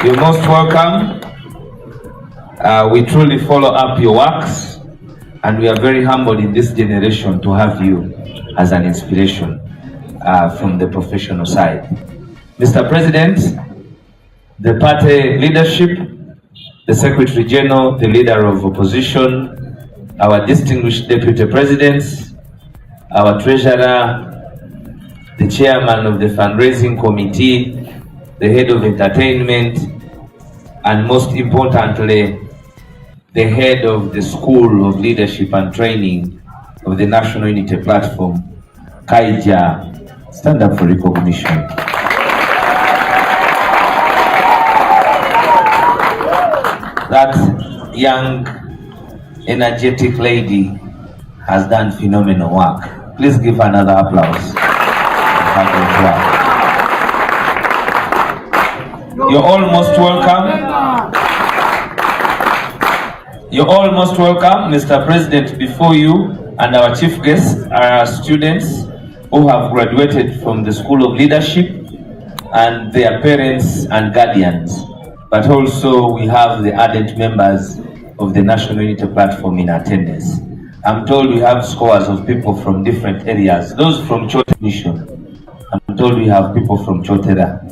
You're most welcome. We truly follow up your works, and we are very humbled in this generation to have you as an inspiration from the professional side. Mr. President, the party leadership, the Secretary General, the leader of opposition, our distinguished deputy presidents, our treasurer, the chairman of the fundraising committee, the head of entertainment, and most importantly, the head of the School of Leadership and Training of the National Unity Platform, Kaija. Stand up for recognition. That young, energetic lady has done phenomenal work. Please give her another applause. You're all most welcome. You're all most welcome, Mr. President. Before you and our chief guests are our students who have graduated from the School of Leadership and their parents and guardians. But also we have the ardent members of the National Unity Platform in attendance. I'm told we have scores of people from different areas. Those from Chote Mission. I'm told we have people from Chotera.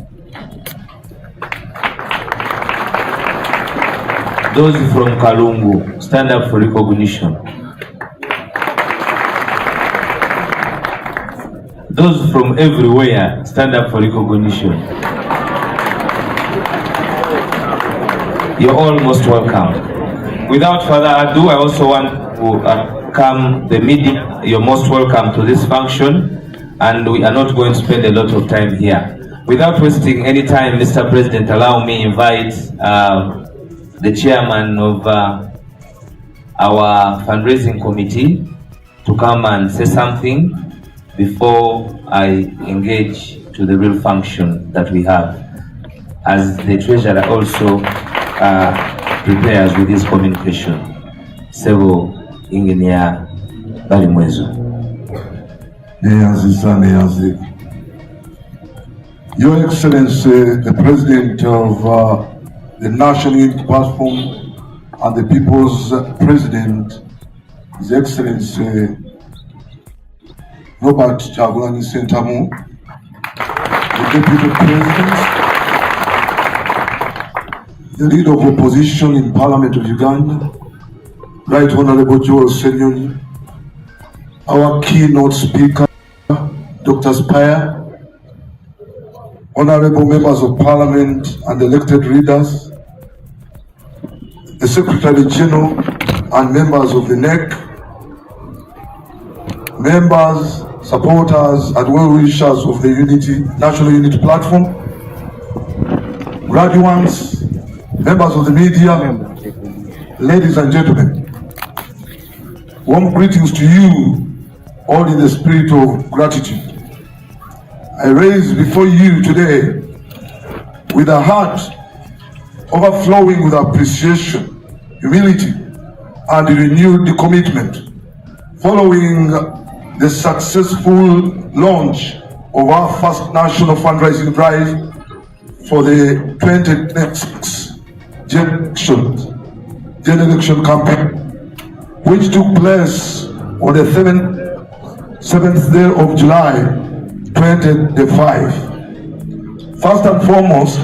Those from Kalungu, stand up for recognition. Those from everywhere, stand up for recognition. You're all most welcome. Without further ado, I also want to come the media. You're most welcome to this function, and we are not going to spend a lot of time here. Without wasting any time, Mr. President, allow me invite the chairman of our fundraising committee to come and say something before I engage to the real function that we have, as the treasurer also prepares with his communication. Several Engineer Balimwezo. Your Excellency, the President of the National Unity Platform and the People's President, His Excellency Robert Kyagulanyi Ssentamu, the Deputy President, the Leader of Opposition in Parliament of Uganda, Right Honorable Joel Senyonyi, our keynote speaker, Dr. Spire, Honorable Members of Parliament and elected leaders, the Secretary General and members of the NEC, members, supporters and well-wishers of the National Unity Platform, graduates, members of the media, ladies and gentlemen, warm greetings to you all in the spirit of gratitude. I raise before you today with a heart overflowing with appreciation, humility, and renewed commitment following the successful launch of our first national fundraising drive for the 2026 general election campaign, which took place on the 7th day of July 2025. First and foremost,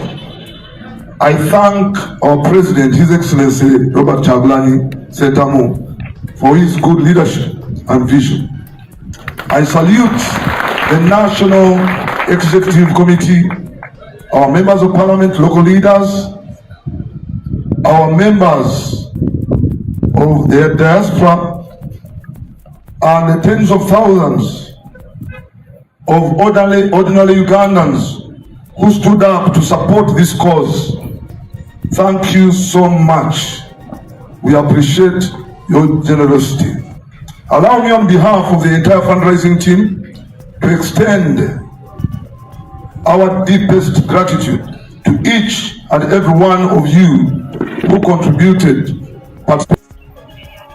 I thank our President, His Excellency Robert Kyagulanyi Ssentamu, for his good leadership and vision. I salute the National Executive Committee, our members of Parliament, local leaders, our members of the diaspora, and the tens of thousands of ordinary Ugandans who stood up to support this cause. Thank you so much. We appreciate your generosity. Allow me on behalf of the entire fundraising team to extend our deepest gratitude to each and every one of you who contributed.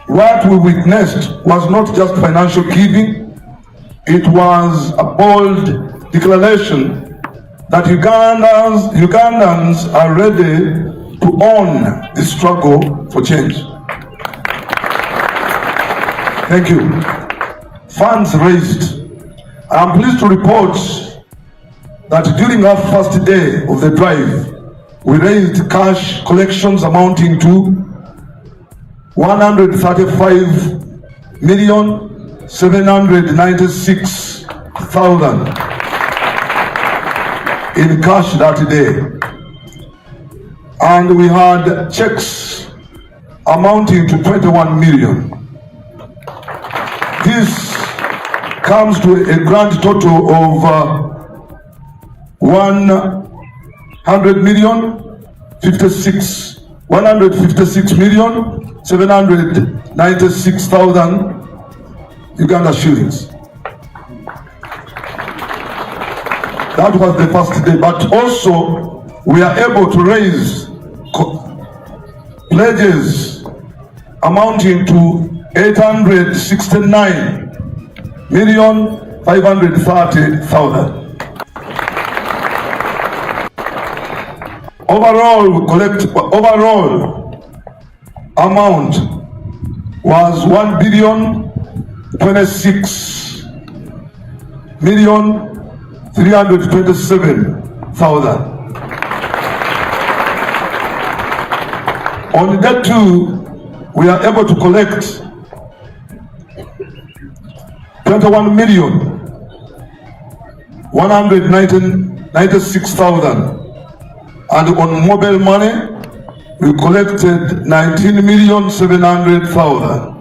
What we witnessed was not just financial giving, it was a bold declaration that Ugandans are ready to own the struggle for change. Thank you. Funds raised. I am pleased to report that during our first day of the drive, we raised cash collections amounting to 135,796,000 in cash that day. And we had checks amounting to 21 million. This comes to a grand total of 156,796,000 Uganda shillings. That was the first day, but also we are able to raise pledges amounting to 869,530,000. Overall amount was 1,026,327,000. On day 2, we are able to collect 21,196,000, and on mobile money we collected 19,700,000,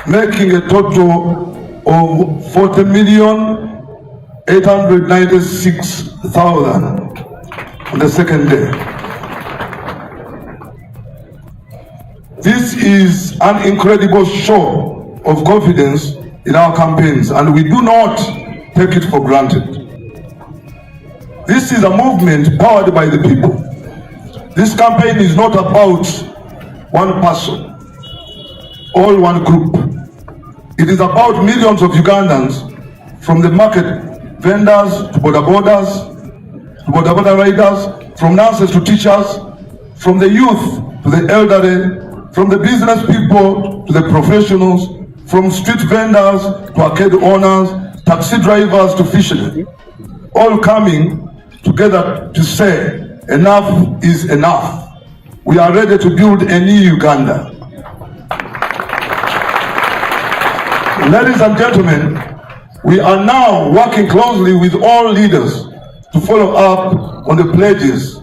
making a total of 40,896,000 on the second day. This is an incredible show of confidence in our campaigns, and we do not take it for granted. This is a movement powered by the people. This campaign is not about one person or one group. It is about millions of Ugandans, from the market vendors to border riders, from nurses to teachers, from the youth to the elderly, from the business people to the professionals, from street vendors to arcade owners, taxi drivers to fishermen, all coming together to say enough is enough. We are ready to build a new Uganda. Ladies and gentlemen, we are now working closely with all leaders to follow up on the pledges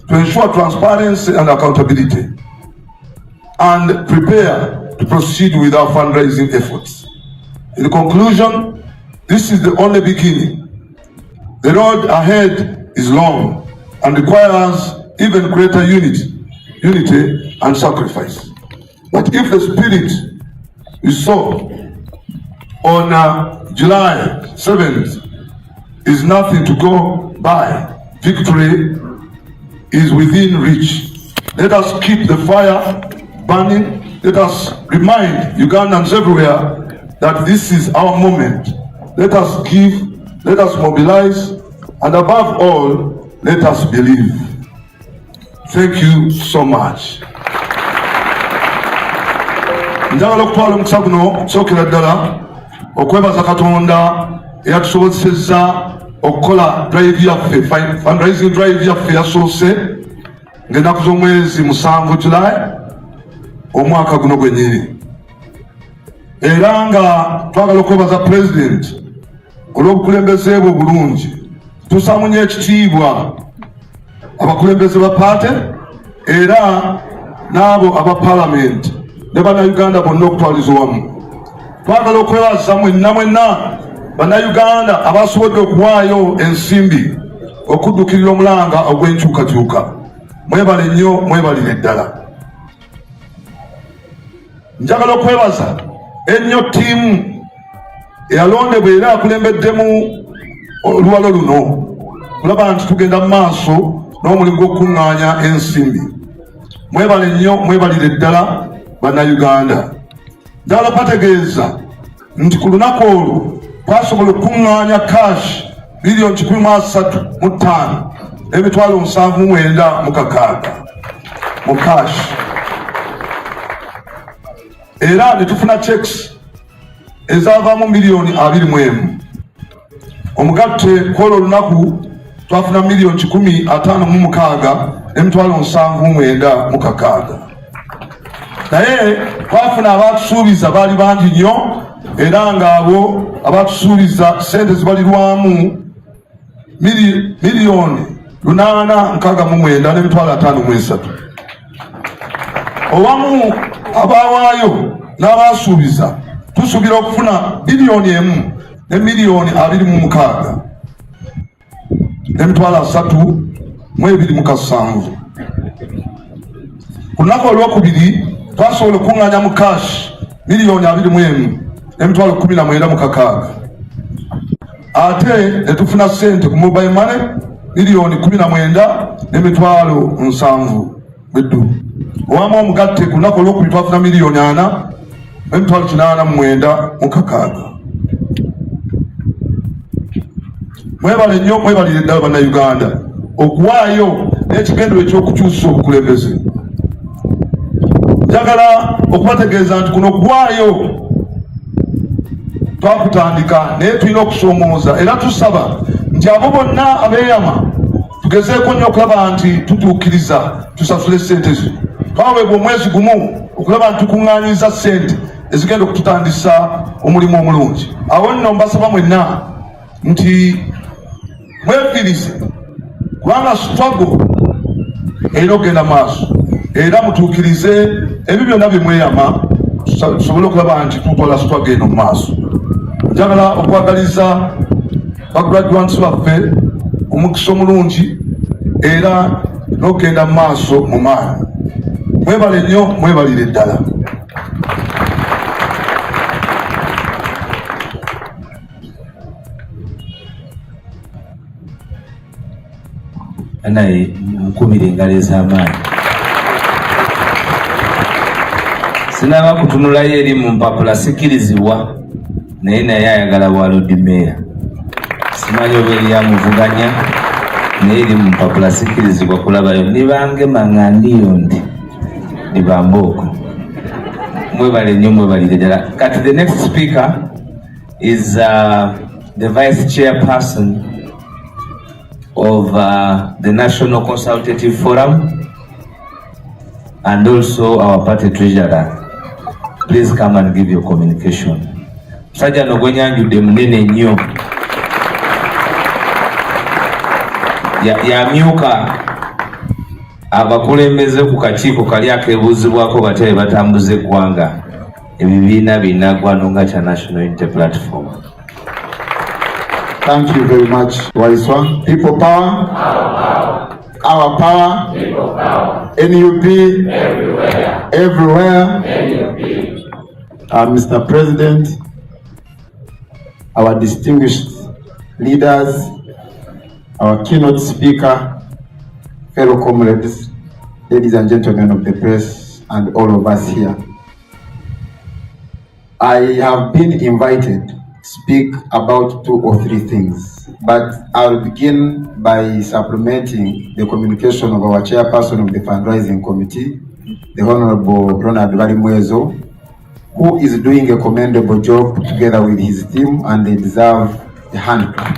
to ensure transparency and accountability, and prepare to proceed with our fundraising efforts. In conclusion, this is the only beginning. The road ahead is long and requires even greater unity and sacrifice. But if the spirit we saw on July 7th is nothing to go by, victory is within reach. Let us keep the fire burning. Let us remind Ugandans everywhere that this is our moment. Let us give, let us mobilize, and above all, let us believe. Thank you so much. Njagala okutwala omukisa guno okusookera ddala okwebaza Katonda eyatusobozesezza okukola drive yaffe, fundraising drive yaffe yasoose ng'ennaku z'omwezi 7 July omwaka guno gwennyini. Era nga twagala okwebaza President olw'obukulembeze bwe obulungi. Tusamunye ekitiibwa abakulembeze ba paate era n'abo aba Parliament ne bannayuganda bonna okutwaliza wamu. Twagala okwebaza mwenna bannayuganda abasobodde okuwaayo ensimbi okuddukirira omulanga ogw'enkyukakyuka. Mwebale nnyo, mwebalire ddala. Njagala okwebaza ennyo ttiimu eyalondebwa era akulembeddemu oluwalo luno kulaba nti tugenda mu maaso n'omulimu gw'okukuŋŋaanya ensimbi. Mwebale nnyo, mwebalire ddala bannayuganda. Njagala bategeeza nti ku lunaku olwo twasobola okuŋŋaanya cash miliyoni 135 emitwalo 7,960 mu cash, era ne tufuna checks ezaavaamu miliyoni 21. Omugatte kwolwo olunaku twafuna miliyoni 156 emitwalo 7,960. naye twafuna abatusuubiza baali bangi nnyo, era ng'abo abatusuubiza sente zibalirwamu miliyoni 869 n'emitwalo 53. Owamu abawaayo n'abasuubiza tusuubira okufuna biliyoni 1 ne miliyoni 26 n'emitwalo 3,270. Ku lunaku olwokubiri twasobola okuŋŋaanya mu cash miliyoni 21 n'emitwalo 19,660. Ate ne tufuna ssente ku mobile money miliyoni 19 n'emitwalo 7. Owamu omugatte ku lunaku olwokubiri twafuna miliyoni 4 n'emitwalo 89,660. Mwebale nnyo, mwebalire ddala bannayuganda okuwaayo n'ekigendero ekyokukyusa obukulembeze. Njagala okubategeeza nti kuno okuwaayo twakutandika naye tulina okusoomooza, era tusaba nti abo bonna abeeyama tugezeeko nnyo okulaba nti tutuukiriza tusasule ssente zino. Twaweebwa omwezi gumu okulaba nti tukuŋŋaanyiza ssente ezigenda okututandisa omulimu omulungi. Awo nno mbasaba mwenna nti mwefirize, kubanga struggle erina okugenda maaso, era mutuukirize ebyo byonna bye mweyama tusobole okulaba nti tukola struggle eno mu maaso. Njagala okwagaliza bagraduates baffe omukisa omulungi era n'okugenda mu maaso mu maanyi. Mwebale nnyo, mwebalire ddala. Naye mukubire engalo ez'amaanyi. Sinaba kutunulayo eri mu mpapula sikkirizibwa, naye ayagala bwa Lord Mayor. Simanyi oba eri amuvuganya, naye eri mu mpapula sikkirizibwa kulabayo. Nibange maŋŋandiyo ndi nibambooko. Mwebale nnyo, mwebalire ddala. Kati the next speaker is the Vice Chairperson of the National Consultative Forum and also our party treasurer. Please come and give your communication. Musajja no gwenyanjudde munene nnyo. Yamyuka abakulembeze ku kakiiko kali akeebuuzibwako batebe batambuza eggwanga ebibiina binaggwano nga kya National Unity Platform. Thank you very much, Waiswa. People power, our power, people power. NUP, everywhere. NUP. Mr. President, our distinguished leaders, our keynote speaker, fellow comrades, ladies and gentlemen of the press, and all of us here. I have been invited to speak about 2 or 3 things, but I'll begin by supplementing the communication of our chairperson of the fundraising committee, the Honorable Ronald Valimwezo, who is doing a commendable job together with his team, and they deserve a hand clap.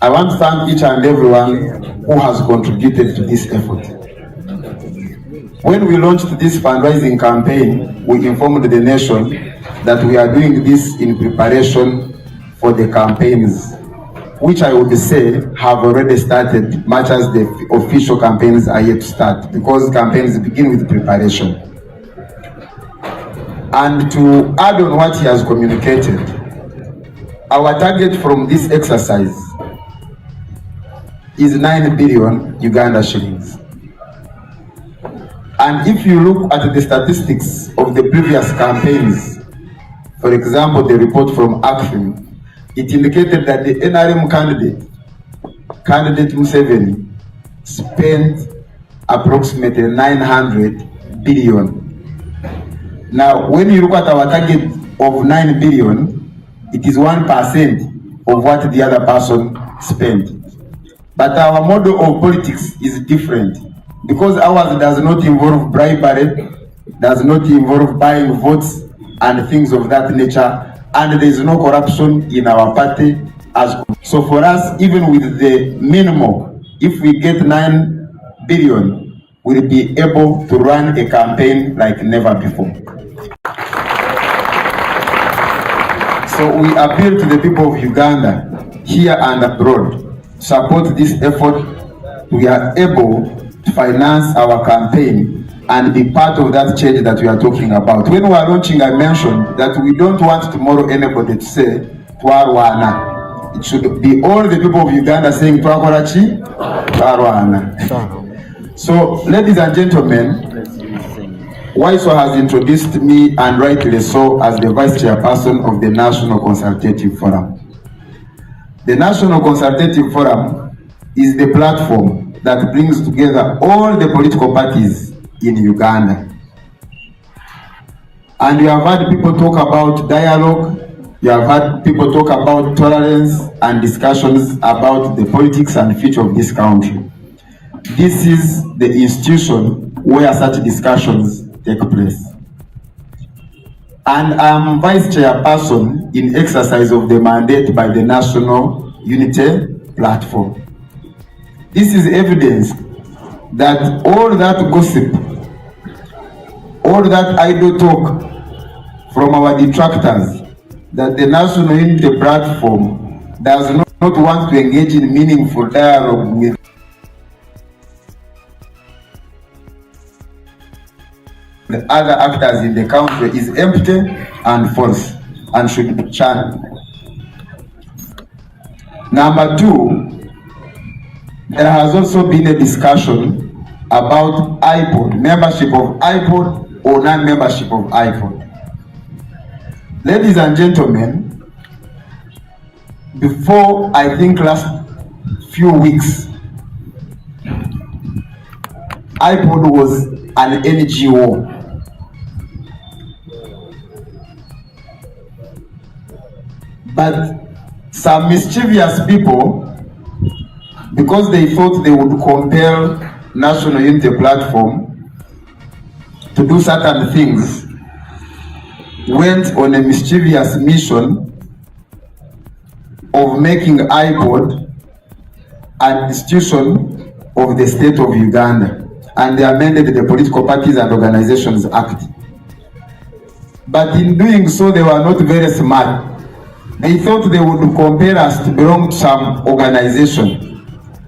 I want to thank each and everyone who has contributed to this effort. When we launched this fundraising campaign, we informed the nation that we are doing this in preparation for the campaigns, which I would say have already started, much as the official campaigns are yet to start, because campaigns begin with preparation. And to add on what he has communicated, our target from this exercise is 9 billion Uganda shillings. And if you look at the statistics of the previous campaigns, for example, the report from ACFIM, it indicated that the NRM candidate Museveni, spent approximately 900 billion Now, when you look at our target of 9 billion, it is 1% of what the other person spent. But our model of politics is different because ours does not involve bribery, does not involve buying votes and things of that nature, and there is no corruption in our party. So for us, even with the minimum, if we get 9 billion, we'll be able to run a campaign like never before. So we appeal to the people of Uganda, here and abroad, support this effort. We are able to finance our campaign and be part of that change that we are talking about. When we are launching, I mentioned that we don't want tomorrow anybody to say, Twarwana. It should be all the people of Uganda saying, Twakorachi, Twarwana. So, ladies and gentlemen, Waiso has introduced me, and rightly so, as the Vice Chairperson of the National Consultative Forum. The National Consultative Forum is the platform that brings together all the political parties in Uganda. And you have heard people talk about dialogue, you have heard people talk about tolerance and discussions about the politics and future of this country. This is the institution where such discussions take place. And I am Vice Chairperson in exercise of the mandate by the National Unity Platform. This is evidence that all that gossip, all that idle talk from our detractors, that the National Unity Platform does not want to engage in meaningful dialogue with the other actors in the country is empty and false and should be channeled. Number two, there has also been a discussion about IPOD, membership of IPOD or non-membership of IPOD. Ladies and gentlemen, before I think last few weeks, IPOD was an NGO. But some mischievous people, because they thought they would compel National Unity Platform to do certain things, went on a mischievous mission of making IPOD an institution of the state of Uganda, and they amended the Political Parties and Organizations Act. But in doing so, they were not very smart. They thought they would compel us to belong to some organization.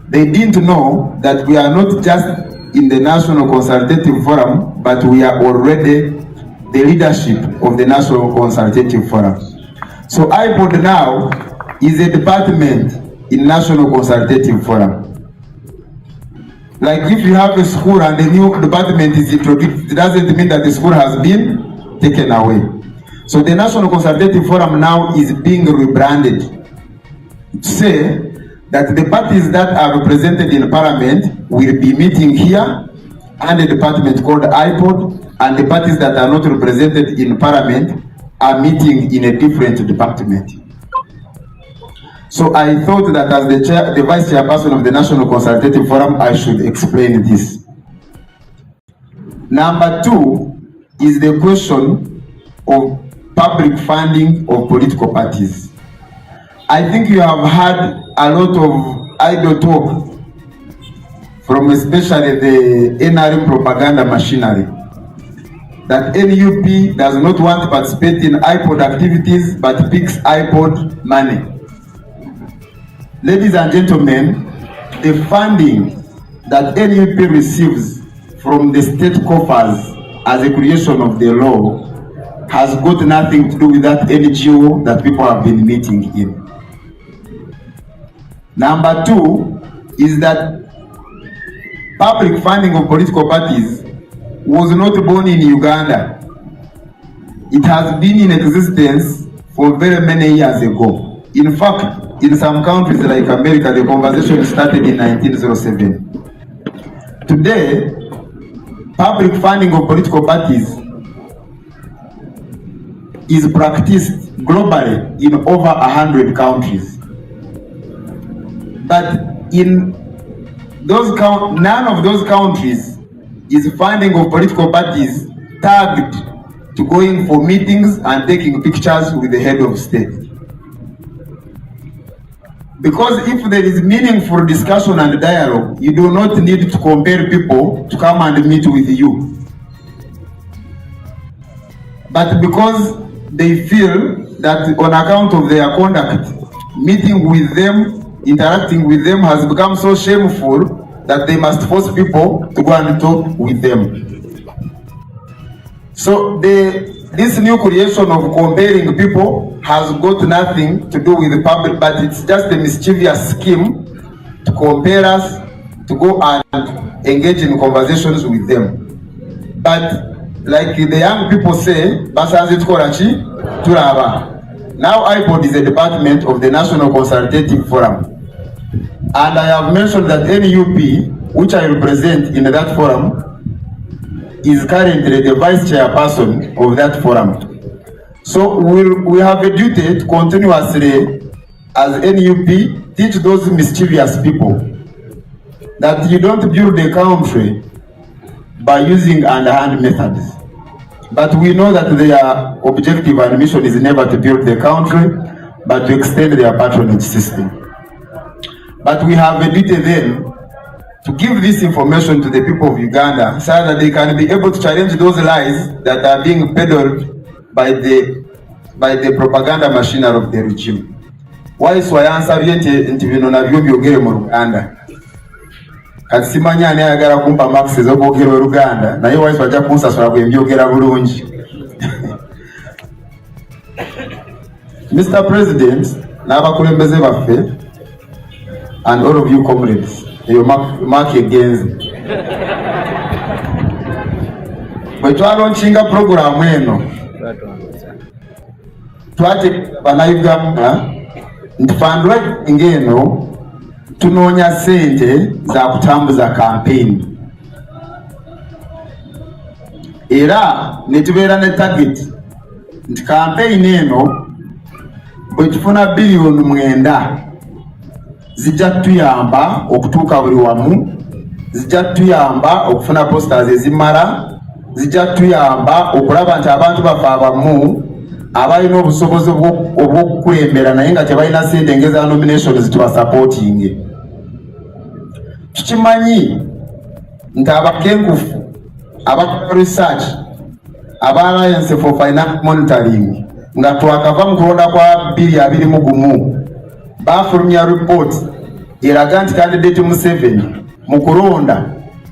They didn't know that we are not just in the National Consultative Forum, but we are already the leadership of the National Consultative Forum. So IPOD now is a department in National Consultative Forum. Like if you have a school and a new department is introduced, it doesn't mean that the school has been taken away. So the National Consultative Forum now is being rebranded to say that the parties that are represented in Parliament will be meeting here and a department called IPOD, and the parties that are not represented in Parliament are meeting in a different department. So I thought that as the Vice Chairperson of the National Consultative Forum, I should explain this. Number two is the question of public funding of political parties. I think you have had a lot of idle talk from especially the NRM propaganda machinery that NUP does not want to participate in IPOD activities but picks IPOD money. Ladies and gentlemen, the funding that NUP receives from the state coffers as a creation of the law has got nothing to do with that NGO that people have been meeting in. Number two is that public funding of political parties was not born in Uganda. It has been in existence for very many years ago. In fact, in some countries like America, the conversation started in 1907. Today, public funding of political parties is practiced globally in over 100 countries. But in those none of those countries is funding of political parties tagged to going for meetings and taking pictures with the head of state. Because if there is meaningful discussion and dialogue, you do not need to compel people to come and meet with you. But because they feel that on account of their conduct, meeting with them, interacting with them has become so shameful that they must force people to go and talk with them. So this new creation of comparing people has got nothing to do with the public, but it's just a mischievous scheme to compare us, to go and engage in conversations with them. But like the young people say, now IPOD is a department of the National Consultative Forum. And I have mentioned that NUP, which I represent in that forum, is currently the vice chairperson of that forum. So we have a duty to continuously, as NUP, teach those mischievous people that you don't build a country by using underhand methods. But we know that their objective and mission is never to build the country, but to extend their patronage system. But we have a duty then to give this information to the people of Uganda so that they can be able to challenge those lies that are being peddled by the propaganda machinery of the regime. Why is wayansabye nti bino nabyo byogere mu Luganda? Kati simanya ani ayagala kumpa max ez'okwogera Luganda, naye wise bajja kunsasula bwe mbyogera bulungi. Mr. President, n'abakulembeze baffe, and all of you comrades, your mark against. Bwe twalonshinga program eno, twate bannayuganda nti fundraising eno tunoonya ssente za kutambuza campaign. Era ne tubeera ne target nti campaign eno bwe tufuna biliyoni 9 zijja tuyamba okutuuka buli wamu, zijja tuyamba okufuna posters ezimala, zijja tuyamba okulaba nti abantu baffe abamu abalina obusobozi obw'okukulembera naye nga tebalina ssente ngeza nominations tubasupporting. Tukimanyi nti abakenkufu aba research aba Alliance for Finance Monitoring nga twakava mu kulonda kwa 2021 bafulumya report eraga nti candidate Museveni mu kulonda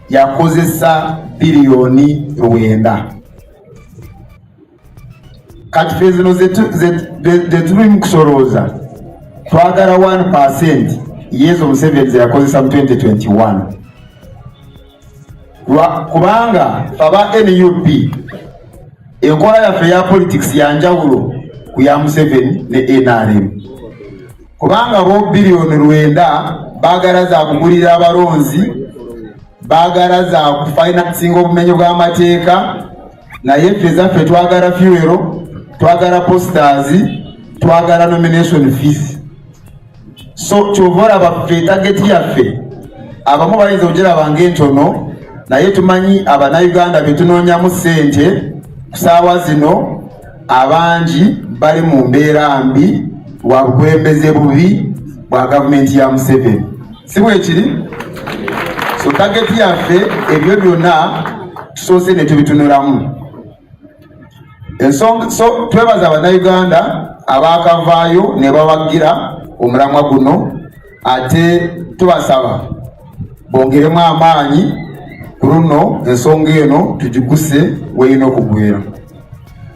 yakozesa biliyoni 9. Kati fezi zino zetuli mu kusolooza twagala 1% yezo Museveni yakozesa mu 2021. Kubanga aba NUP enkola yaffe ya politics yanjawulo ku ya Museveni ne NRM. Kubanga bo biliyoni 9 bagala za kugulira abalonzi, bagala za kufinancing obumenyi bw'amateeka, naye ffe zaffe twagala fuel, twagala posters, twagala nomination fees. So kyovora baffe target yaffe abamu bayinza okugiraba ng'entono, naye tumanyi abannayuganda be tunoonyamu ssente kusaawa zino abangi bali mu mbeera mbi wa bukulembeze bubi bwa gavumenti ya Museveni. Si bwe kiri? So target yaffe ebyo byonna tusoose ne tubitunulamu. Ensonga so twebaza abannayuganda abaakavaayo ne bawagira omulamwa guno, ate tubasaba bongeremu amaanyi ku luno ensonga eno tugiguse weyina okugwera.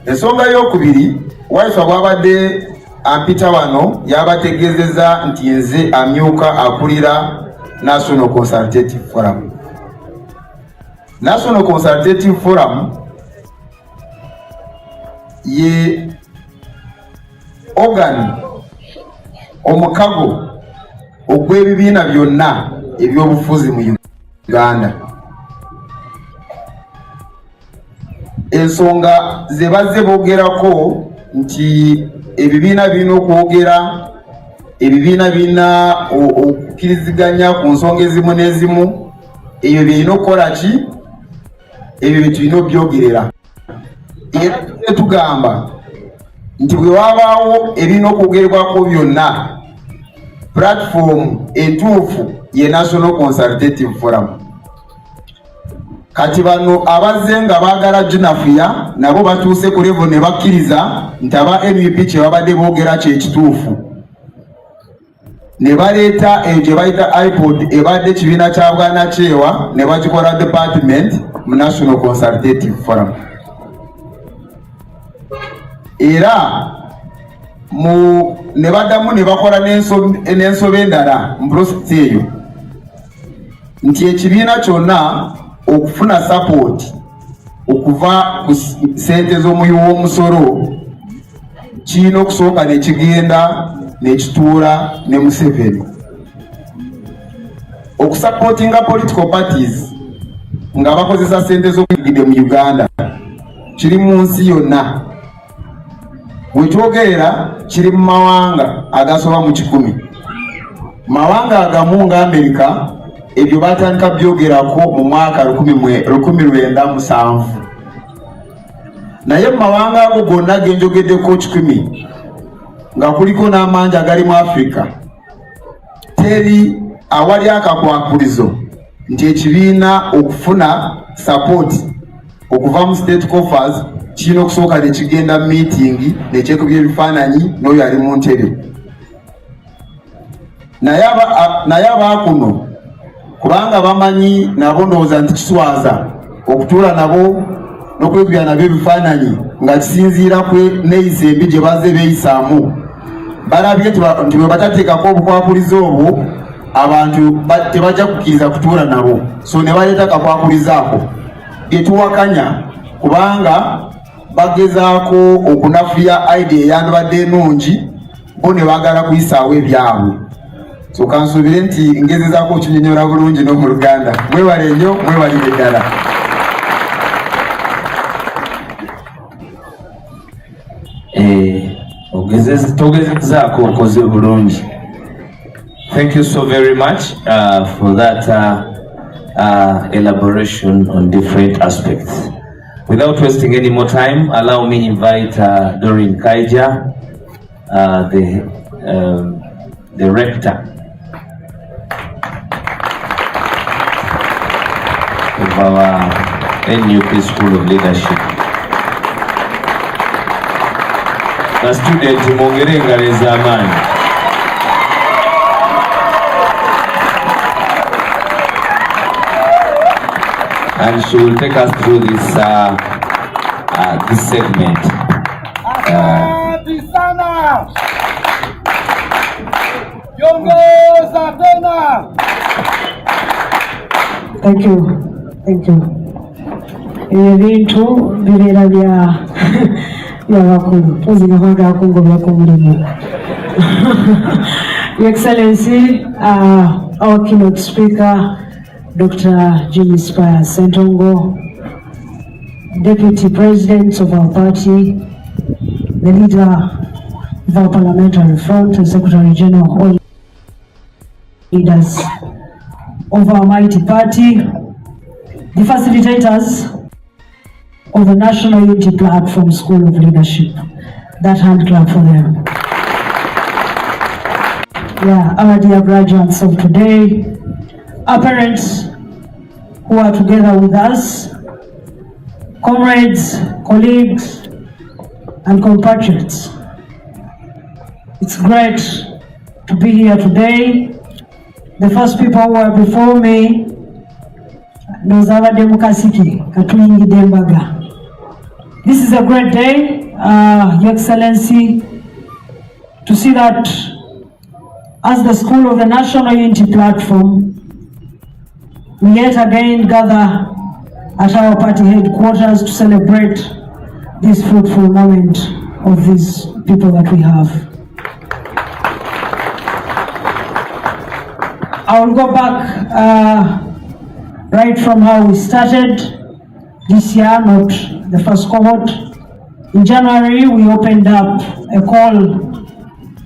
Ensonga y'okubiri, Waiswa bwabadde ampita wano yabategeezezza nti nze amyuka akulira National Consultative Forum. National Consultative Forum ye organ omukago ogw'ebibiina byonna ebyobufuzi mu Uganda. Ensonga ze bazze boogerako nti ebibiina birina okwogera, ebibiina birina okukkiriziganya ku nsonga ezimu n'ezimu. Ebyo birina okukola ki? Ebyo bye tulina obyogerera. Era tugamba nti bwe wabaawo ebirina okwogerwako byonna, platform entuufu ye National Consultative Forum. Kati bano abazze nga baagala junafuya nabo batuuse ku level ne bakkiriza nti aba NUP kye babadde boogera kyekituufu, ne baleeta eyo gye bayita iPod ebadde kibiina kya Bwana Kyewa ne bagikola department mu National Consultative Forum. Era ne baddamu ne bakola n'ensobe endala mu process eyo nti ekibiina kyonna okufuna support okuva ku ssente z'omuyi w'omusolo kirina okusooka ne kigenda ne kituula ne Museveni. Okusupportinga political parties nga bakozesa ssente z'okuyigidde mu Uganda kiri mu nsi yonna. Wekyogerera kiri mu mawanga agasoba mu 100. Mawanga agamu nga Amerika ebyo batandika byogerako mu mwaka 1907. Naye mu mawanga ago gonna genjogeddeko 10 nga kuliko n'amangi agali mu Afrika, teri awali akakwakulizo nti ekibiina okufuna support okuva mu state coffers kirina okusooka ne kigenda meeting ne kyekubya ebifaananyi n'oyo ali mu ntebe. Naye abaakuno kubanga bamanyi nabo ndowooza nti kiswaza okutuula nabo n'okwekubya nabo ebifaananyi nga kisinziira ku neeyisa embi gye bazze beeyisaamu, balabye nti bwe batateekako obukwakulizo obwo abantu tebajja kukkiriza kutuula nabo, so ne baleeta kakwakulizaako getuwakanya kubanga bagezaako okunafuya idea eyandibadde ennungi bo ne baagala kuyisaawo ebyabwe. So kansuubire nti ngezezaako okinyonyola bulungi n'omu Luganda. Mwewale nnyo, mwewalire ddala. Togezezaako okoze bulungi. Thank you so very much for that elaboration on different aspects. Without wasting any more time, allow me invite Doreen Kaija, the rector of our NUP School of Leadership. The student Makerere is a man. And she will take us through this segment. Thank you. Ebintu bibeera byabakulu oziga kwagala kungobya ku mulimu. Your Excellency, our keynote speaker, Dr. Jimmy Spire Sentongo, Deputy President of our party, the leader of our parliamentary front, and Secretary General, all leaders of our mighty party, the facilitators of the National Unity Platform School of Leadership. That hand clap for them. Yeah, our dear graduates of today, our parents who are together with us, comrades, colleagues, and compatriots. It's great to be here today. The first people who are before me, Nozavade Mukasiki, Katwingi Dembaga. This is a great day, Your Excellency, to see that as the School of the National Unity Platform, we yet again gather at our party headquarters to celebrate this fruitful moment of these people that we have. I will go back right from how we started this year, not the first cohort, In January, we opened up a call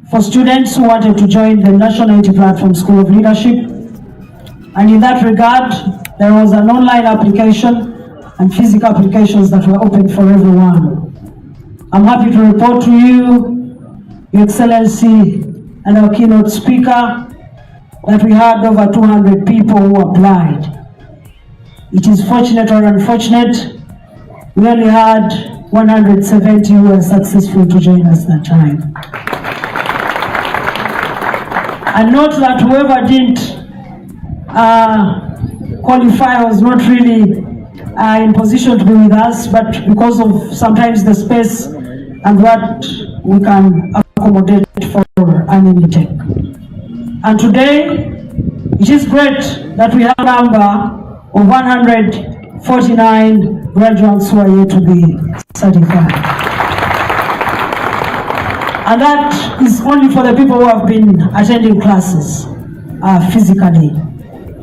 for students who wanted to join the National Unity Platform School of Leadership. And in that regard, there was an online application and physical applications that were open for everyone. I'm happy to report to you, Your Excellency and our keynote speaker, that we had over 200 people who applied. It is fortunate or unfortunate, we only had 170 who were successful to join us that time. And note that whoever didn't qualify was not really in position to be with us, but because of sometimes the space and what we can accommodate for Unlimited. And today, it is great that we have a number of 149 graduates who are yet to be certified. And that is only for the people who have been attending classes physically.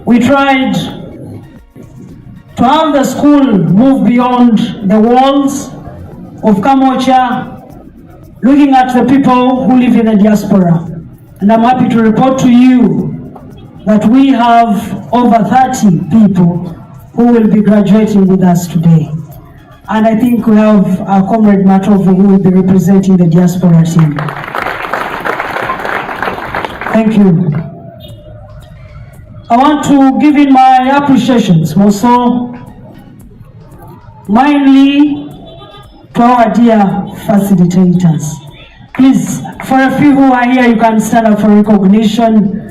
We tried to have the school move beyond the walls of Kamocha, looking at the people who live in the diaspora. And I'm happy to report to you that we have over 30 people who will be graduating with us today. And I think we have our comrade Matovu who will be representing the diaspora team. Thank you. I want to give in my appreciations more so, mainly to our dear facilitators. Please, for a few who are here, you can stand up for recognition,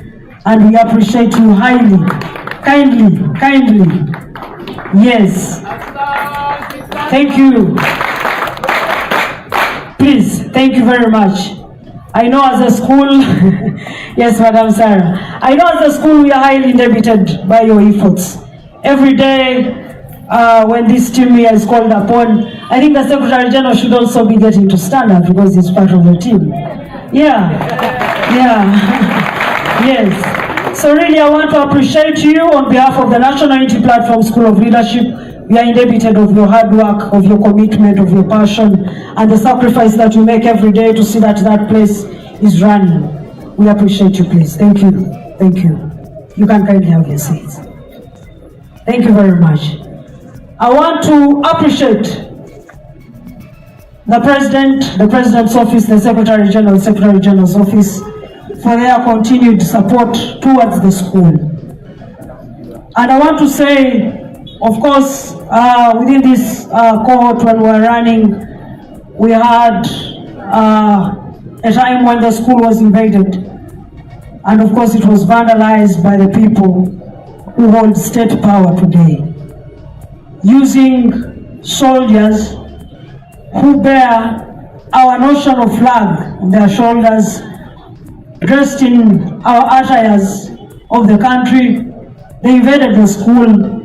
and we appreciate you highly, kindly. Yes. Thank you. Please, thank you very much. I know as a school, yes, Madam Sarah, I know as a school we are highly indebted by your efforts. Every day, when this team here is called upon, I think the Secretary General should also be getting to stand up because he's part of the team. Yeah. Yes. So really, I want to appreciate you on behalf of the National Unity Platform School of Leadership. We are indebted of your hard work, of your commitment, of your passion, and the sacrifice that you make every day to see that that place is running. We appreciate you, please. Thank you. Thank you. You can kindly have your seats. Thank you very much. I want to appreciate the President, the President's office, the Secretary General's office for their continued support towards the school. And I want to say, of course, within this cohort when we were running, we had a time when the school was invaded. And of course it was vandalized by the people who hold state power today, using soldiers who bear our national flag on their shoulders, dressed in our attires of the country. They invaded the school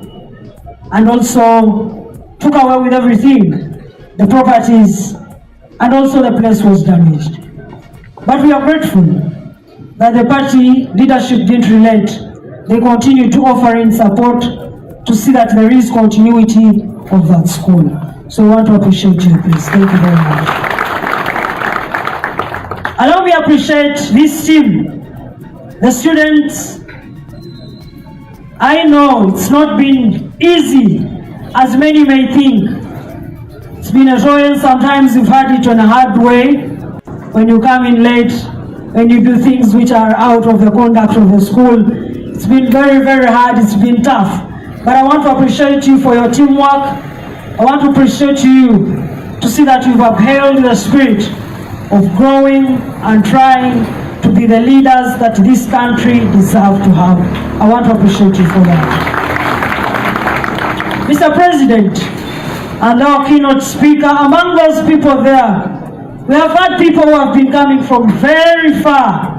and also took away with everything, the properties, and also the place was damaged. But we are grateful that the party leadership didn't relent. They continue to offer in support to see that there is continuity of that school. So I want to appreciate you, please. Thank you very much. Allow me to appreciate this team, the students. I know it's not been easy, as many may think. It's been a toil. Sometimes you've had it on a hard way, when you come in late, when you do things which are out of the conduct of the school. It's been very, very hard. It's been tough. But I want to appreciate you for your teamwork. I want to appreciate you to see that you've upheld the spirit of growing and trying to be the leaders that this country deserves to have. I want to appreciate you for that. Mr. President and our keynote speaker, among those people there, we have had people who have been coming from very far.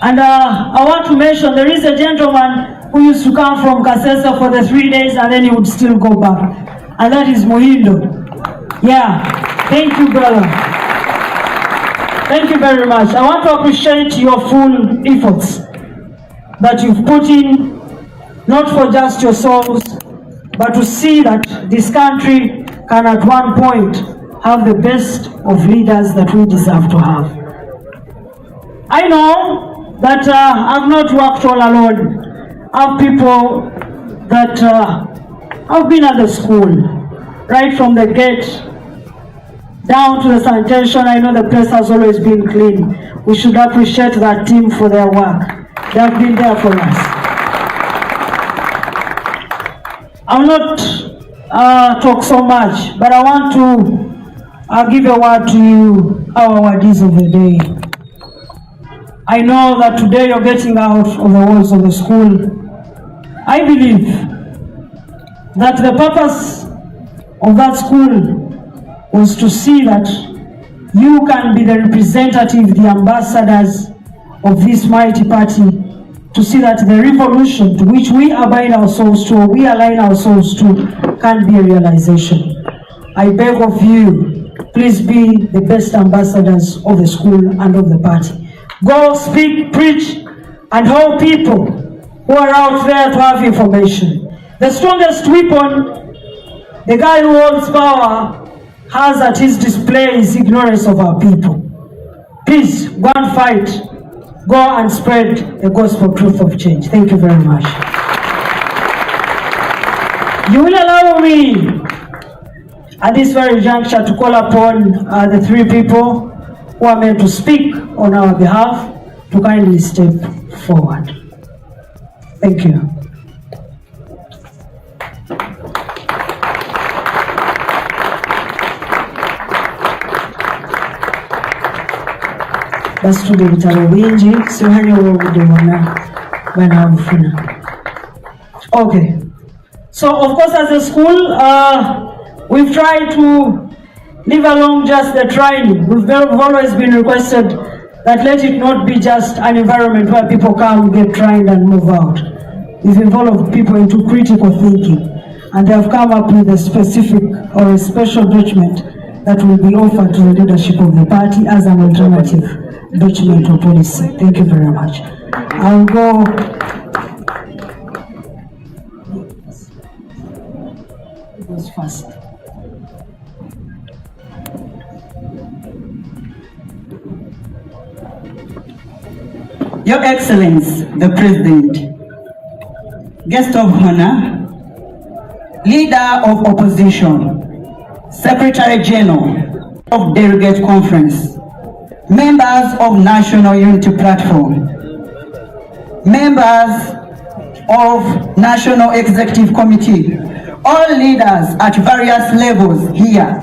And I want to mention there is a gentleman who used to come from Kasesa for the 3 days and then he would still go back. And that is Mohindo. Yeah, thank you, brother. Thank you very much. I want to appreciate your full efforts that you've put in, not for just yourselves, but to see that this country can at one point have the best of leaders that we deserve to have. I know that I've not worked all alone. I have people that have been at the school, right from the gate down to the sanitation. I know the place has always been clean. We should appreciate that team for their work. They have been there for us. I will not talk so much, but I want to give a word to you, our awardees of the day. I know that today you're getting out of the walls of the school. I believe that the purpose of that school was to see that you can be the representative, the ambassadors of this mighty party, to see that the revolution to which we align ourselves to, or we align ourselves to, can be a realization. I beg of you, please be the best ambassadors of the school and of the party. Go speak, preach, and hold people who are out there to have information. The strongest weapon the guy who holds power has at his display is ignorance of our people. Please, go and fight. Go and spread the gospel truth of change. Thank you very much. You will allow me at this very juncture to call upon the three people who are meant to speak on our behalf to kindly step forward. Thank you. Basude bitabo bingi simanyi obudde bwonna banaabufuna. Okay, so of course as a school we've tried to live along just the training. We've always been requested that let it not be just an environment where people come, get trained and move out. We've involved people into critical thinking, and they have come up with a specific or a special document that will be offered to the leadership of the party as an alternative document or policy. Thank you very much. I'll go. It was fast. Your Excellency, the President, Guest of Honor, Leader of Opposition, Secretary General of Delegate Conference, members of National Unity Platform, members of National Executive Committee, all leaders at various levels here,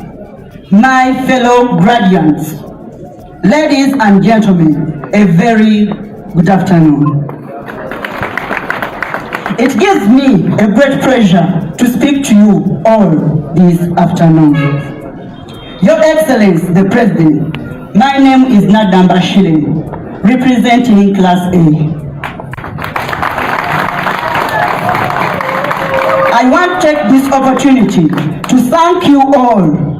my fellow graduates, ladies and gentlemen, a very good afternoon. It gives me a great pleasure to speak to you all this afternoon. Your Excellency, the President, my name is Nadamba Shile, representing Class A. I want to take this opportunity to thank you all.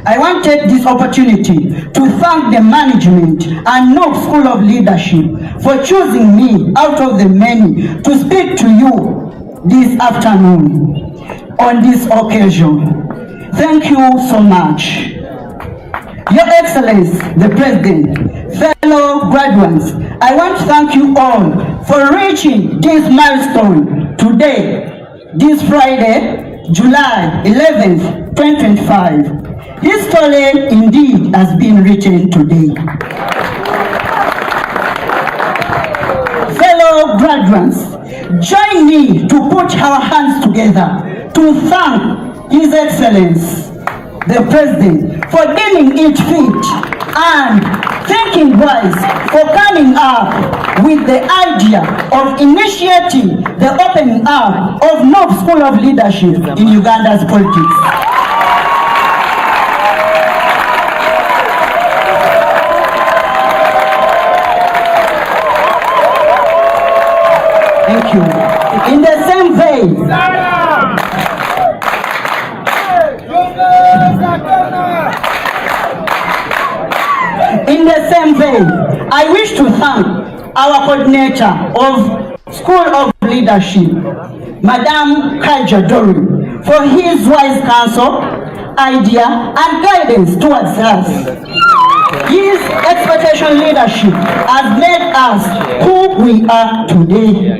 I want to take this opportunity to thank the management and NUP School of Leadership for choosing me out of the many to speak to you this afternoon on this occasion. Thank you so much. Your Excellency, the President, fellow graduates, I want to thank you all for reaching this milestone today, this Friday, July 11th, 2025. History indeed has been written today. Fellow graduates, join me to put our hands together to thank His Excellency, the President, for deeming it fit and thinking wise for coming up with the idea of initiating the opening up of NUP School of Leadership in Uganda's politics. Thank you. In the same vein, I wish to thank our coordinator of School of Leadership, Madam Kaja Dori, for his wise counsel, idea, and guidance towards us. His expectation leadership has made us who we are today.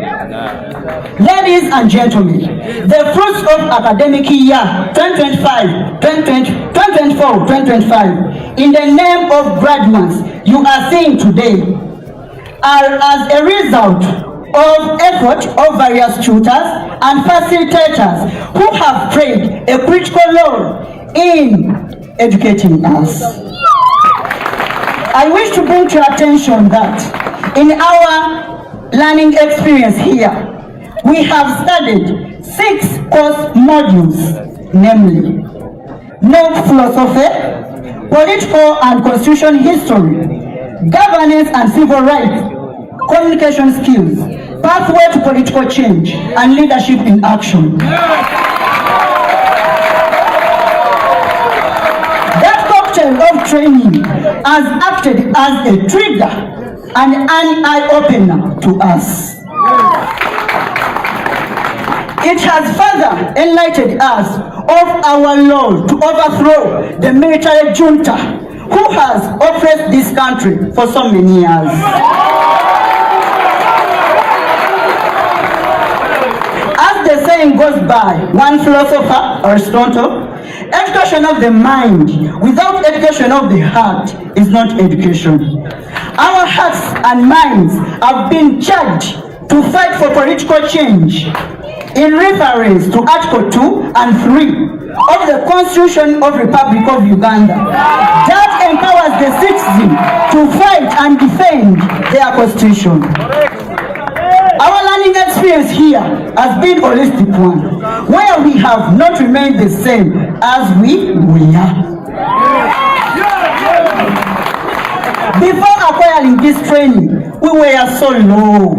Ladies and gentlemen, the fruits of academic year 2024-2025 in the name of graduates you are seeing today are as a result of effort of various tutors and facilitators who have played a critical role in educating us. I wish to bring to your attention that in our learning experience here, we have studied 6 course modules, namely NUP philosophy, political and constitution history, governance and civil rights, communication skills, pathway to political change, and leadership in action. That cocktail of training has acted as a trigger and an eye-opener to us. It has further enlightened us of our law to overthrow the military junta who has oppressed this country for so many years. As the saying goes by, one philosopher, Aristotle, education of the mind without education of the heart is not education. Our hearts and minds have been charged to fight for political change in reference to Article 2 and 3 of the Constitution of Republic of Uganda that empowers the citizen to fight and defend their constitution. Our learning experience here has been a holistic one, where we have not remained the same as we were. Before acquiring this training, we were so low.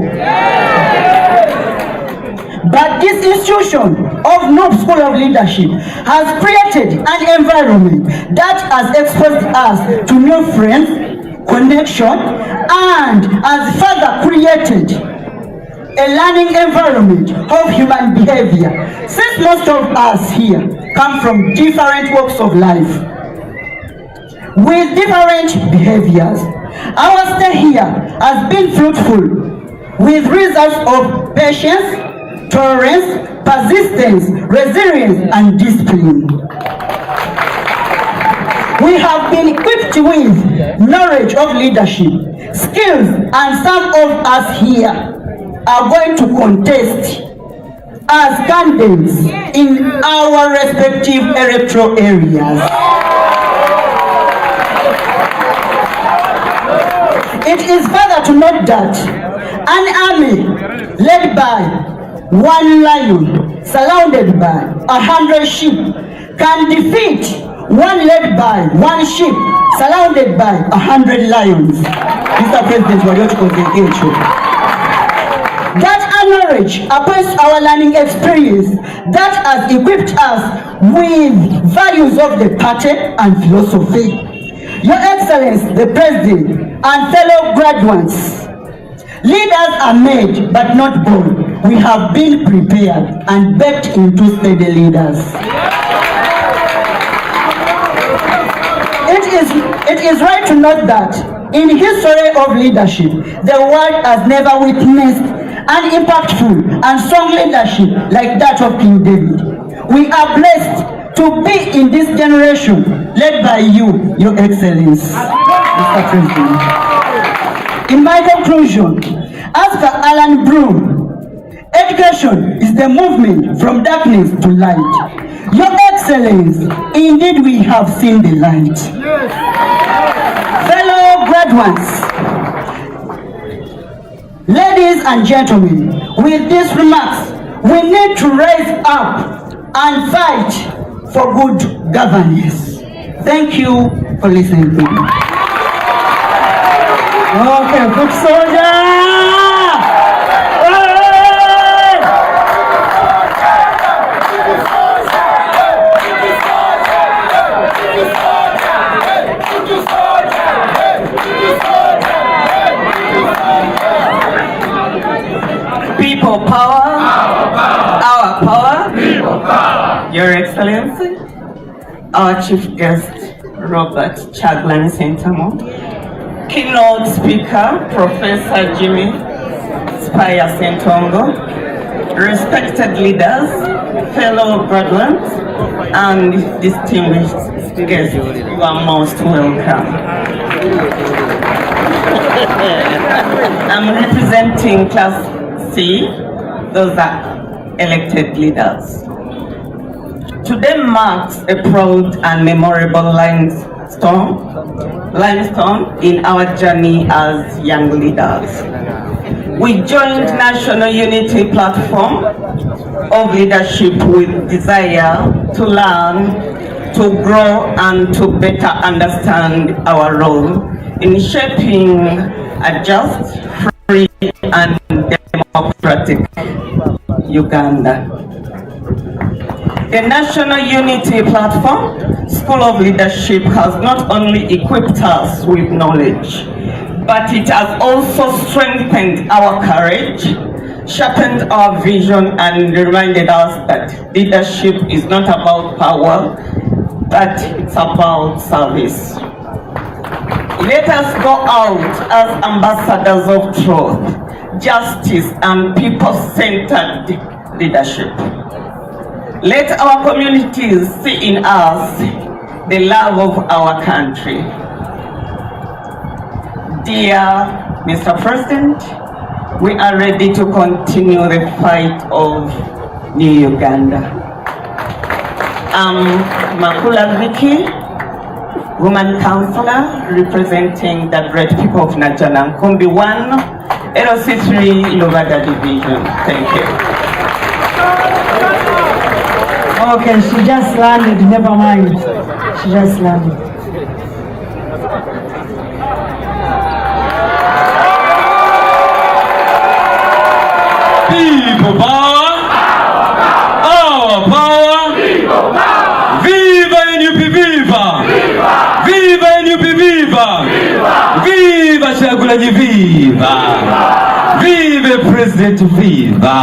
But this institution of NUP School of Leadership has created an environment that has exposed us to new friends, connection, and has further created a learning environment of human behavior. Since most of us here come from different walks of life with different behaviors, our stay here has been fruitful with results of patience, tolerance, persistence, resilience, and discipline. We have been equipped with knowledge of leadership, skills, and some of us here are going to contest as candidates in our respective electoral areas. It is further to note that an army led by one lion surrounded by 100 sheep can defeat one led by one sheep surrounded by 100 lions. Mr. President, that knowledge upon our learning experience that has equipped us with values of the party and philosophy. Your Excellency, the President, and fellow graduates, leaders are made but not born. We have been prepared and baked into steady leaders. It is right to note that in history of leadership, the world has never witnessed an impactful and strong leadership like that of King David. We are blessed to be in this generation led by you, Your Excellency, Mr. President. In my conclusion, as per Alan Broom, education is the movement from darkness to light. Your Excellency, indeed we have seen the light. Fellow graduates, ladies and gentlemen, with these remarks, we need to rise up and fight for good governance. Thank you for listening to me. Okay, good soldier! People power, our power, people power. Your Excellency, our Chief Guest, Robert Chaglani Sentamo, Keynote Speaker, Professor Jimmy Spire Sentongo, respected leaders, fellow graduates, and distinguished guests, you are most welcome. I'm representing Class C, those are elected leaders. Today marks a proud and memorable limestone in our journey as young leaders. We joined National Unity Platform of Leadership with desire to learn, to grow, and to better understand our role in shaping a just, free, and democratic Uganda. The National Unity Platform School of Leadership has not only equipped us with knowledge, but it has also strengthened our courage, sharpened our vision, and reminded us that leadership is not about power, but it's about service. Let us go out as ambassadors of truth, justice, and people-centered leadership. Let our communities see in us the love of our country. Dear Mr. President, we are ready to continue the fight of New Uganda. I'm Makula Vicky, Woman Councillor representing the great people of Najana, Kumbi 1, LC3, Lubada Division. Thank you. Okay, she just landed, never mind. She just landed. People power! Our power! Viva NUP, viva! Viva NUP, viva! Viva Chagulanyi, viva! Viva President, viva!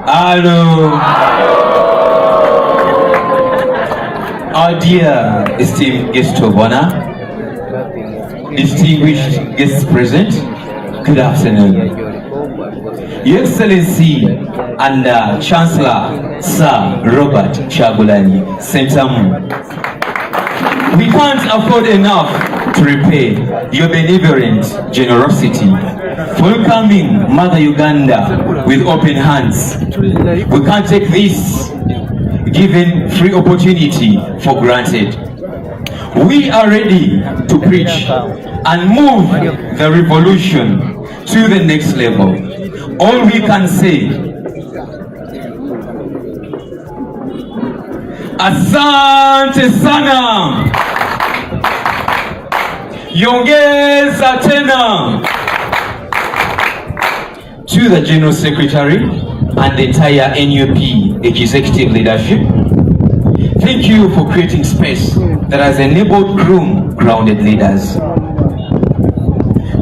Hello. Our dear esteemed guest of honor, distinguished guests present, good afternoon. Your Excellency and Chancellor Sir Robert Chagulanyi Sentamu, we can't afford enough to repay your benevolent generosity, welcoming Mother Uganda with open hands. We can't take this given free opportunity for granted. We are ready to preach and move the revolution to the next level. All we can say, asante sana, yongeza tena. To the General Secretary and the entire NUP executive leadership, thank you for creating space that has enabled grounded leaders.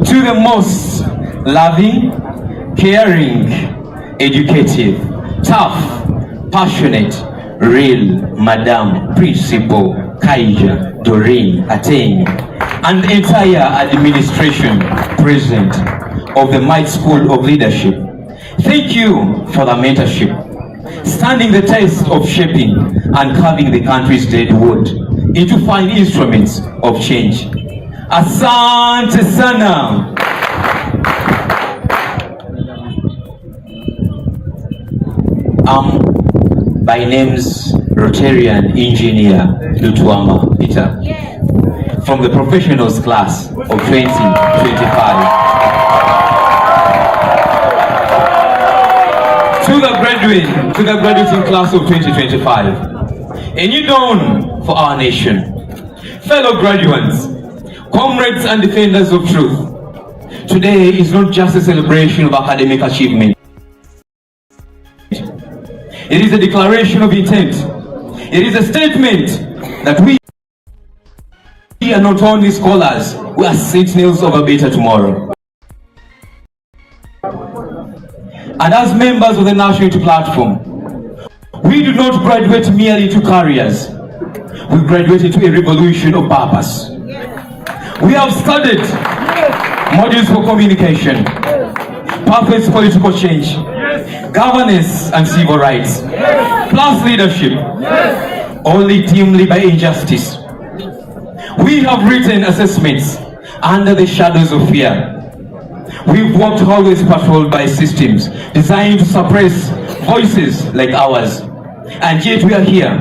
To the most loving, caring, educative, tough, passionate, real Madam Principal Kaija Doreen Ateng and the entire administration present of the Might School of Leadership, thank you for the mentorship, standing the test of shaping and carving the country's dead wood into fine instruments of change. Asante sana. By name's Rotarian Engineer Lutwama Peter, from the professionals class of 2025. To the graduating class of 2025, a new dawn for our nation. Fellow graduates, comrades and defenders of truth, today is not just a celebration of academic achievement. It is a declaration of intent. It is a statement that we are not only scholars, we are sentinels of a better tomorrow. And as members of the National Unity Platform, we do not graduate merely to careers. We graduate into a revolution of purpose. We have studied modules for communication, purpose, political change, governance and civil rights, plus leadership, only dimly by injustice. We have written assessments under the shadows of fear. We've walked always patrolled by systems designed to suppress voices like ours. And yet we are here,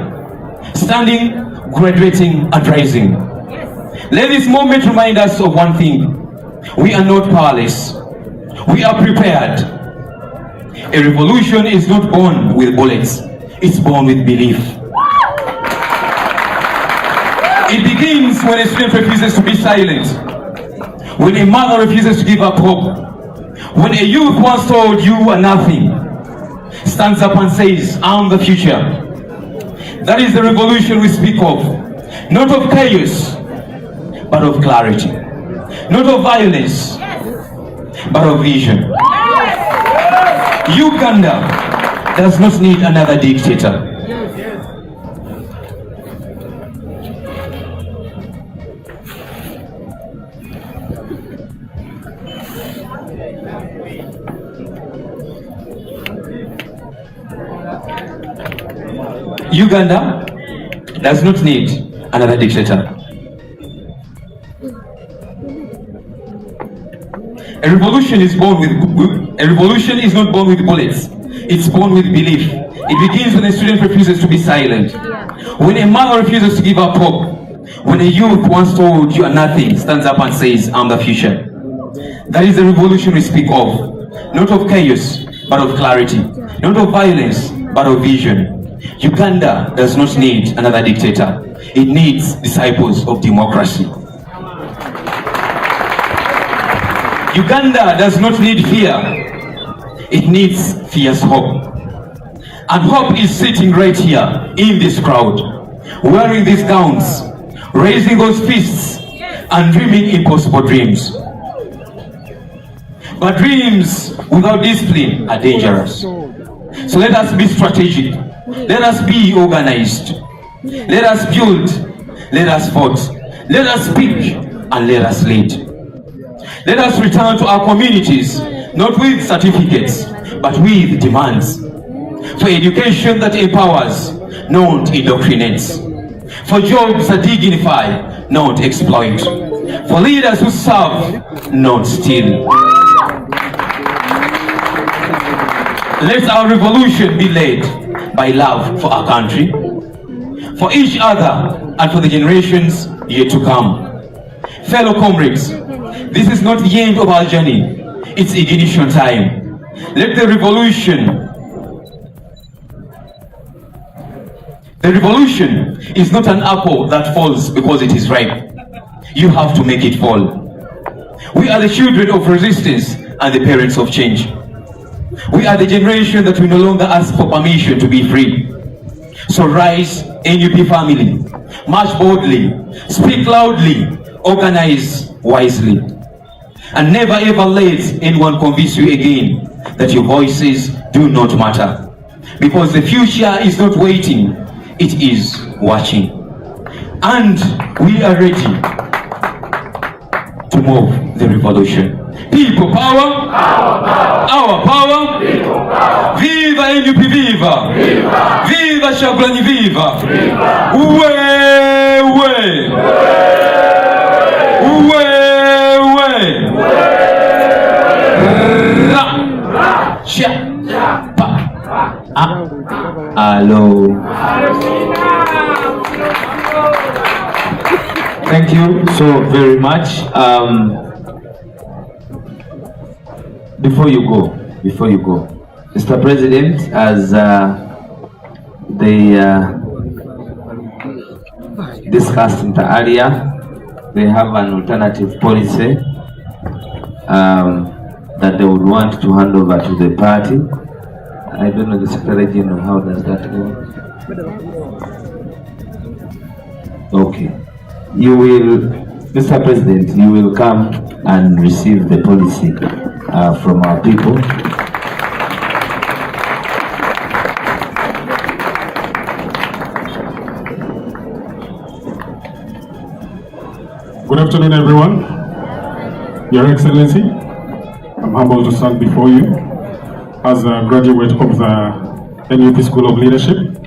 standing, graduating and rising. Let this moment remind us of one thing. We are not powerless. We are prepared. A revolution is not born with bullets. It's born with belief. It begins when a student refuses to be silent. When a mother refuses to give up hope. When a youth once told you are nothing, stands up and says, I'm the future. That is the revolution we speak of. Not of chaos, but of clarity. Not of violence, but of vision. Uganda does not need another dictator. Uganda does not need another dictator. A revolution is not born with bullets. It's born with belief. It begins when a student refuses to be silent. When a mother refuses to give up hope. When a youth once told you are nothing stands up and says, I'm the future. That is the revolution we speak of. Not of chaos, but of clarity. Not of violence, but of vision. Uganda does not need another dictator. It needs disciples of democracy. Uganda does not need fear. It needs fierce hope. And hope is sitting right here in this crowd, wearing these gowns, raising those fists, and dreaming impossible dreams. But dreams without discipline are dangerous. So let us be strategic. Let us be organized. Let us build. Let us vote. Let us speak and let us lead. Let us return to our communities, not with certificates, but with demands. For education that empowers, not indoctrinates. For jobs that dignify, not exploit. For leaders who serve, not steal. Let our revolution be led by love for our country, for each other, and for the generations yet to come. Fellow comrades, this is not the end of our journey. It's ignition time. Let the revolution is not an apple that falls because it is ripe. You have to make it fall. We are the children of resistance and the parents of change. We are the generation that will no longer ask for permission to be free. So rise, NUP family, march boldly, speak loudly, organize wisely. And never ever let anyone convince you again that your voices do not matter. Because the future is not waiting, it is watching. And we are ready to move the revolution. People power, our power, viva NUP, viva, viva Chagulanyi, viva, Hello. Thank you so very much. Before you go, Mr. President, as they discussed earlier, they have an alternative policy that they would want to hand over to the party, I don't know the Secretary General, how does that go? Okay. You will, Mr. President, you will come and receive the policy from our people. Good afternoon, everyone. Your Excellency, I'm humbled to stand before you as a graduate of the NUP School of Leadership.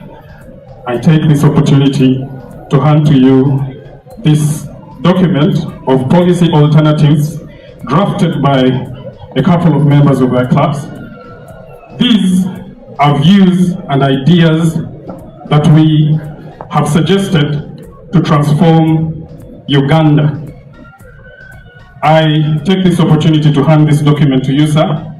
I take this opportunity to hand to you this document of policy alternatives drafted by a couple of members of our class. These are views and ideas that we have suggested to transform Uganda. I take this opportunity to hand this document to you, sir,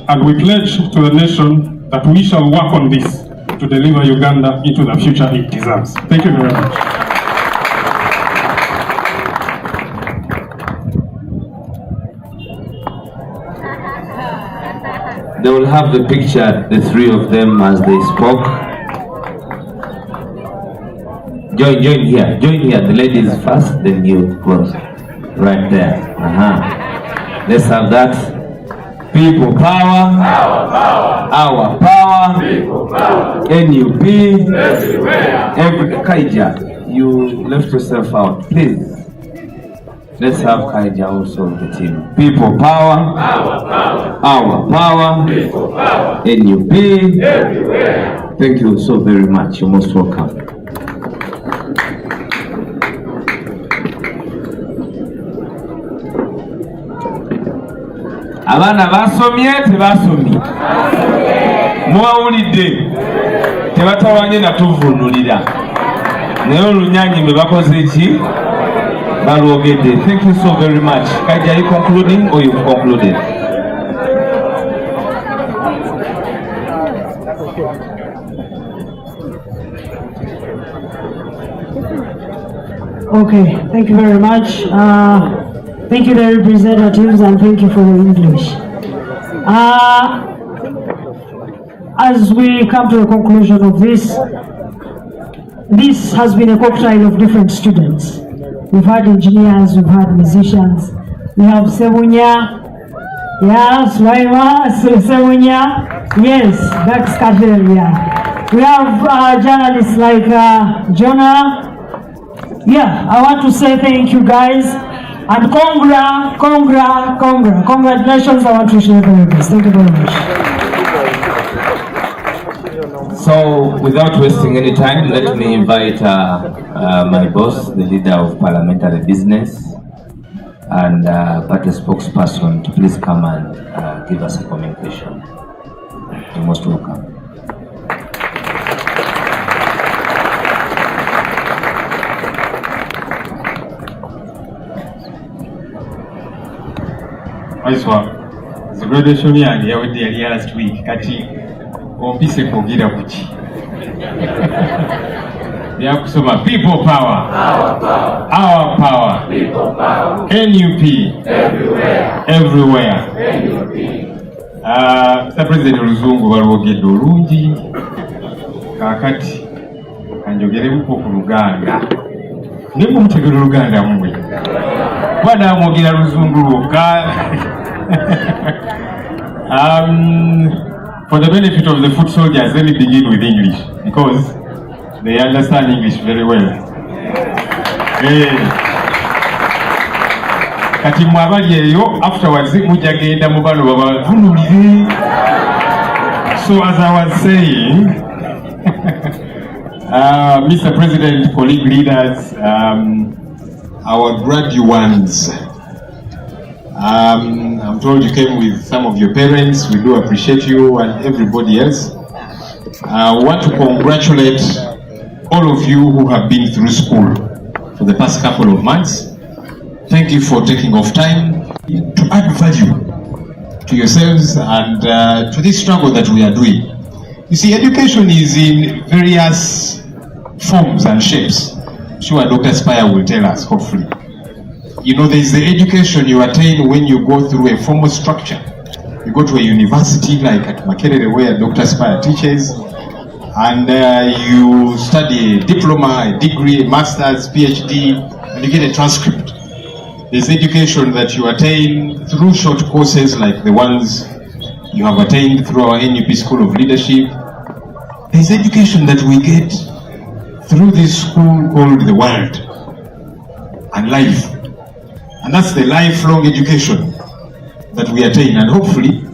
and we pledge to the nation that we shall work on this to deliver Uganda into the future it deserves. Thank you very much. They will have the picture, the three of them as they spoke. Join here, the ladies first, then you close. Right there. Let's have that. People power. Our power. People power. NUP. Every Kaija, you left yourself out. Please. Let's have Kaija also the team. People power. Our power. People power. NUP. Everywhere. Thank you so very much. You're most welcome. Abana basomye tebasomye muwawulidde tebatawanye natuvunulira naye olunyanyi mbe bakoze ki balwogedde. Thank you so very much. Kaija, are you concluding or you've concluded? Okay, thank you very much. Thank you, the representatives, and thank you for the English. As we come to the conclusion of this has been a cocktail of different students. We've had engineers, we've had musicians, we have Sebunya, yeah, Swaiwa, Sebunya, yes, that's Kavule, yeah. We have journalists like Jonah. Yeah, I want to say thank you guys. And congratulations, I want to share the best. Thank you very much. So, without wasting any time, let me invite my boss, the leader of parliamentary business, and party spokesperson to please come and give us a communication. You're most welcome. The graduation yange yawedde yali last week kati ompise kwogera kuki byakusoma people power, our power, people power, NUP everywhere. Mr. President oluzungu balwogedde olungi kakati kanjogeremuko ku Luganda ne mumutegera Oluganda mwe bwana mwogera luzungu lwokka. For the benefit of the foot soldiers, let me begin with English because they understand English very well. Kati mwabali eyo afterwards mujja genda mu bano babavunulire. So as I was saying, Mr. President, colleague leaders, our graduates, I'm told you came with some of your parents. We do appreciate you and everybody else. I want to congratulate all of you who have been through school for the past couple of months. Thank you for taking off time to add value to yourselves and to this struggle that we are doing. You see, education is in various forms and shapes. I'm sure Dr. Spire will tell us, hopefully. You know, there's the education you attain when you go through a formal structure. you go to a university like at Makerere where Dr. Spire teaches, and you study a diploma, a degree, a master's, PhD, and you get a transcript. There's education that you attain through short courses like the ones you have attained through our NUP School of Leadership. There's education that we get through this school called the World and Life. And that's the lifelong education that we attain, and hopefully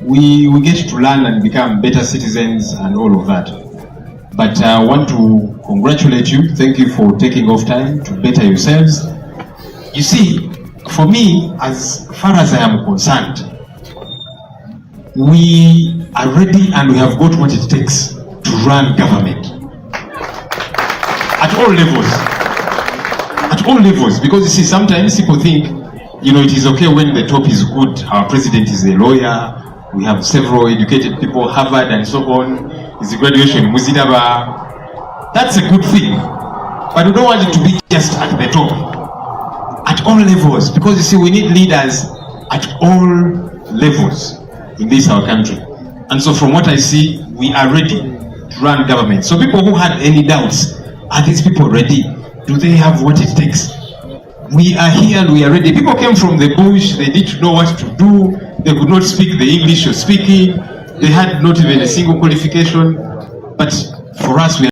we get to learn and become better citizens and all of that. But I want to congratulate you. Thank you for taking off time to better yourselves. You see, for me, as far as I am concerned, we are ready and we have got what it takes to run government at all levels. At all levels, because you see, sometimes people think, you know, it is okay when the top is good. Our president is a lawyer. We have several educated people, Harvard and so on. It's a graduation, Muzidaba. That's a good thing. But we don't want it to be just at the top. At all levels. Because you see, we need leaders at all levels in this our country. And so from what I see, we are ready to run government. So people who had any doubts, are these people ready? Do they have what it takes? We are here and we are ready. People came from the bush, they didn't know what to do, they could not speak the English you're speaking, they had not even a single qualification. But for us, we